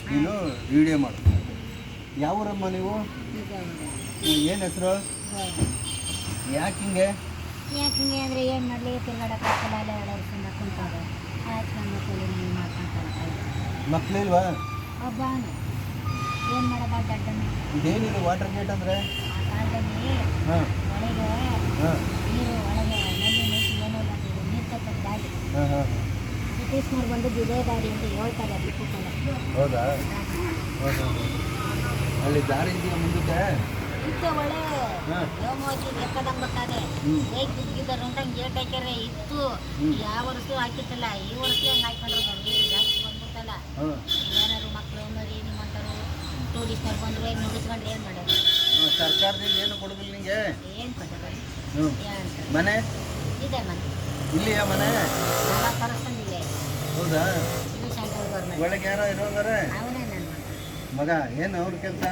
ನೀನು ವಿಡಿಯೋ ಮಾಡು. ಯಾವ ಊರಮ್ಮ ನೀವು? ಏನು ಹೆಸರು? ಯಾಕೆ ಹಿಂಗೆ ಅಂದರೆ ಏನು ಮಾಡಲಿ, ತಿರ್ಗಾಡಕ್ಕಾಗಲ್ಲ, ಅಲ್ಲೇ ಅಡಗಿಸ್ಕೊಂಡು ಕುಂತಾರೆ. ಆಯ್ತು ನಮ್ಮ ಮಕ್ಕಳು ನೀವು ಮಾಡ್ಕೊಂತಾರೆ. ಮಕ್ಕಳಿಲ್ವಾ? ಒಬ್ಬನು ಏನು ಮಾಡೋದ ದಡ್ಡನ. ಇದೇನಿದು ವಾಟರ್ ಗೇಟ್ ಅಂದರೆ? ಆ ಕಾಲದಲ್ಲಿ ಹಾಂ ಒಳಗೆ ಹಾಂ ನೀರು ಒಳಗೆ ನಲ್ಲಿ ನೀರು ಏನೋ ಬಂದಿದೆ, ನೀರು ತಪ್ಪದ ದಾರಿ. ಹಾಂ ಹಾಂ ಬ್ರಿಟಿಷ್ನವ್ರು ಬಂದು ಇದೇ ದಾರಿ ಅಂತ ಹೇಳ್ತಾರೆ. ಬಿಟ್ಟಿಲ್ಲ. ಹೌದಾ? ಹಾಂ ಹಾಂ ಅಲ್ಲಿ ದಾರಿ ಇದೆಯಾ ಮುಂದಕ್ಕೆ? ಇತ್ತು ಒಳ್ಳೆ ಹಾಂ ಯೋಮೋಜಿ ಲೆಕ್ಕದಂಗೆ ಬರ್ತದೆ. ಹ್ಞೂ ಹೇಗೆ ಬಿದ್ದಿದ್ದಾರೆ ಅಂತ ಗೇಟ್ ಹಾಕ್ಯಾರೆ. ಇತ್ತು ಯಾವ ವರ್ಷ ಹಾಕಿತ್ತಲ್ಲ, ಈ ವರ್ಷ ಹಂಗೆ ಹಾಕೊಂಡ್ರು. ನೀರು ಜಾಸ್ತಿ ಬಂದ್ಬಿಡ್ತಲ್ಲ. ಹಾಂ ಏನಾದ್ರು ಮಕ್ಕಳು ಮರಿ ನಿಮ್ಮಂಥವ್ರು ಟೂರಿಸ್ಟರ್ ಬಂದರೆ ನುಡಿಸ್ಕೊಂಡ್ರೆ ಏನು ಮಾಡೋದು? ಸರ್ಕಾರದಿಂದ ಏನು ಕೊಡೋದಿಲ್ಲ ನಿಮಗೆ? ಏನು ಕೊಟ್ಟರು? ಹ್ಞೂ ಏನು ಮನೆ ಇದೆ ಮನೆ ಇಲ್ಲಿಯಾ ಮನೆ? ಎಲ್ಲ ತರಿಸ್ಕೊಂಡಿಲ್ಲ. ಹೌದಾ? ಇದು ಸೆಂಟ್ರಲ್ ಗೌರ್ಮೆಂಟ್. ಒಳಗೆ ಯಾರೋ ಇರೋಂಗಾರೆ? ಅವನೇ ನನ್ನ ಮಗ ಏನು ಅವ್ರ ಕೆಲಸ?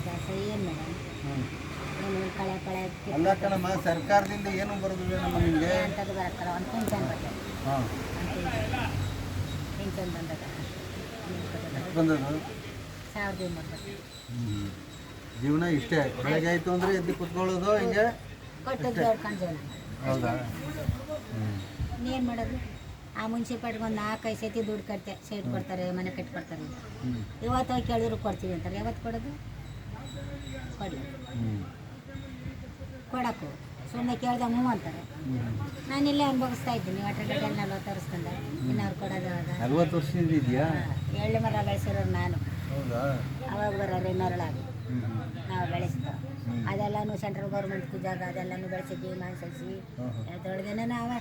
ಕೆಲಸ ಏನು ಮೇಡಮ್? ಹ್ಞೂ ಏನು ಕಳೆ ಕಳೆ ಅಲ್ಲ ಕಣಮ್ಮ, ಸರ್ಕಾರದಿಂದ ಏನು ಬರೋದಿಲ್ಲ ನಮ್ಮ ನಿಮಗೆ? ಅಂಥದ್ದು ಬರುತ್ತಲ್ಲ, ಒಂದು ಪಿಂಚನ್ ಬರ್ತದೆ. ಹಾಂ ಪಿಂಚನ್ ಬಂದದ ಎಷ್ಟು ಬಂದದು? 1200 ಜೀವನ ಇಷ್ಟೇ. ಬೆಳಗ್ಗೆ ಆಯಿತು ಅಂದರೆ ಎದ್ದು ಕುತ್ಕೊಳ್ಳೋದು ಹಿಂಗೆ ಕೊಟ್ಟದ್ದು ಹೇಳ್ಕೊಂಡು ಜೀವನ. ಹೌದಾ? ಇನ್ನೇನು ಮಾಡೋದು? ಆ ಮುನ್ಸಿಪಾಲ್ಟಿಗೆ ಒಂದು 4-5 ಸತಿ ದುಡ್ಡು ಕಟ್ತೆ, ಸೈಟ್ ಕೊಡ್ತಾರೆ, ಮನೆ ಕಟ್ಕೊಡ್ತಾರೆ ಅಂತ. ಇವತ್ತು ಹೋಗಿ ಕೇಳಿದ್ರು ಕೊಡ್ತೀವಿ ಅಂತಾರೆ. ಯಾವತ್ತು ಕೊಡೋದು? ಕೊಡಿ ಕೊಡೋಕ್ಕೂ ಸುಮ್ಮನೆ ಕೇಳ್ದೆ ಹ್ಞೂ ಅಂತಾರೆ. ನಾನಿಲ್ಲೇ ಅನುಭವಿಸ್ತಾ ಇದ್ದೀನಿ. ವಾಟರ್ ಗೇಟಲ್ಲಿ 40 ವರ್ಷದಿಂದ. ಇನ್ನವ್ರು ಕೊಡೋದು 40 ವರ್ಷದಿಂದ ಇದೆಯಾ? ಎಳ್ಳು ಮರ ಬೆಳೆಸಿರೋರು ನಾನು. ಹೌದಾ? ಅವಾಗ ಬರೋರು ಇನ್ನೊರಳಾಗಿ ನಾವು ಬೆಳೆಸ್ತಾ ಅದೆಲ್ಲನೂ ಸೆಂಟ್ರಲ್ ಗೌರ್ಮೆಂಟ್ ಜಾಗ ಅದೆಲ್ಲನೂ ಬೆಳೆಸಿದ್ವಿ. ಮಾಡಿಸಿ ದೊಡ್ಡದೇನೆ ನಾವೇ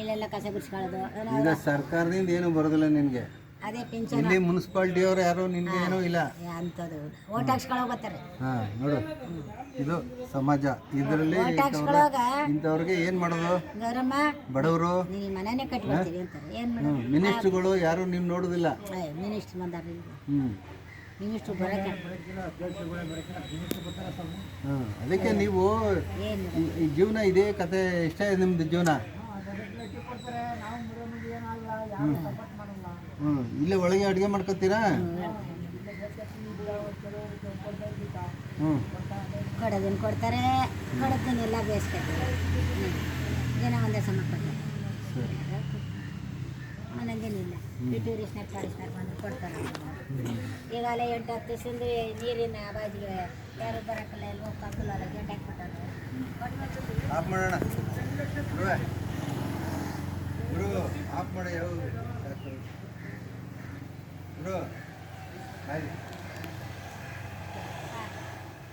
ಇಲ್ಲೆಲ್ಲ ಕಸ ಬಿಡಿಸ್ಕೊಳ್ಳೋದು. ಈಗ ಸರ್ಕಾರದಿಂದ ಏನು ಬರೋದಿಲ್ಲ ನಿನಗೆ? ಅದೇ ಪಿಂಚನ್. ಇಲ್ಲಿ ಮುನ್ಸಿಪಾಲ್ಟಿಯವರು ಯಾರು ನಿನಗೆ ಏನೂ ಇಲ್ಲ? ಅಂಥದ್ದು ಓಟ್ ಹಾಕ್ಸ್ಕೊಳ್ಳೋಕೆ ಬರ್ತಾರೆ. ಹಾಂ ನೋಡು, ಇದು ಸಮಾಜ. ಇದರಲ್ಲಿ ಓಟ್ ಹಾಕ್ಸ್ಕೊಳ್ಳೋವಾಗ ಇಂಥವ್ರಿಗೆ ಏನು ಮಾಡೋದು? ಗೌರಮ್ಮ ಬಡವರು ನೀವು ಮನೆಯೇ ಕಟ್ಬಿಡ್ತೀವಿ ಅಂತಾರೆ. ಏನು ಮಾಡೋದು? ಮಿನಿಸ್ಟ್ರುಗಳು ಯಾರು ನೀವು ನೋಡೋದಿಲ್ಲ? ಮಿನಿಸ್ಟ್ರು ಬಂದಾರ. ಹ್ಞೂ ಮಿನಿಸ್ಟ್ರು ಬರೋಕ್ಕೆ ಹಾಂ ಅದಕ್ಕೆ ನೀವು ಏನು ಈ ಜೀವನ ಇದೇ ಕತೆ ಇಷ್ಟ ಇದೆ ನಿಮ್ಮದು ಜೀವನ? ಹ್ಞೂ ಇಲ್ಲೇ ಒಳಗೆ ಅಡುಗೆ ಮಾಡ್ಕೊತೀರಾ? ಹ್ಞೂ ಕೊಡೋದನ್ನು ಕೊಡ್ತಾರೆ, ಕೊಡೋದನ್ನೆಲ್ಲ ಬೇಯಿಸ್ಕೊತಾರೆ. ದಿನ ಒಂದೇ ಸಮ ಕೊಡ್ತಾರೆ. ಮನೆಗೇನಿಲ್ಲ. ಈ ಟೂರಿಸ್ಟ್ನಾಗ ಫಾರಿಸ್ಟ್ನಾಗ ಬಂದು ಕೊಡ್ತಾರೆ. ಈಗಾಗಲೇ 8-10 ದಿವಸದಿಂದ ನೀರಿನ ಬಾಜಿಗೆ ಯಾರು ಬರೋಕ್ಕಲ್ಲ, ಎಲ್ಲ ಹೋಗ್ತಾಕಲ್ಲ, ಗೇಟ್ ಹಾಕ್ಬಿಟ್ಟಾರೆ. ಆಫ್ ಮಾಡೋಣ ಗುರು, ಆಫ್ ಮಾಡಿ. ಯಾವ ಗುರು ಆಯ್ತು.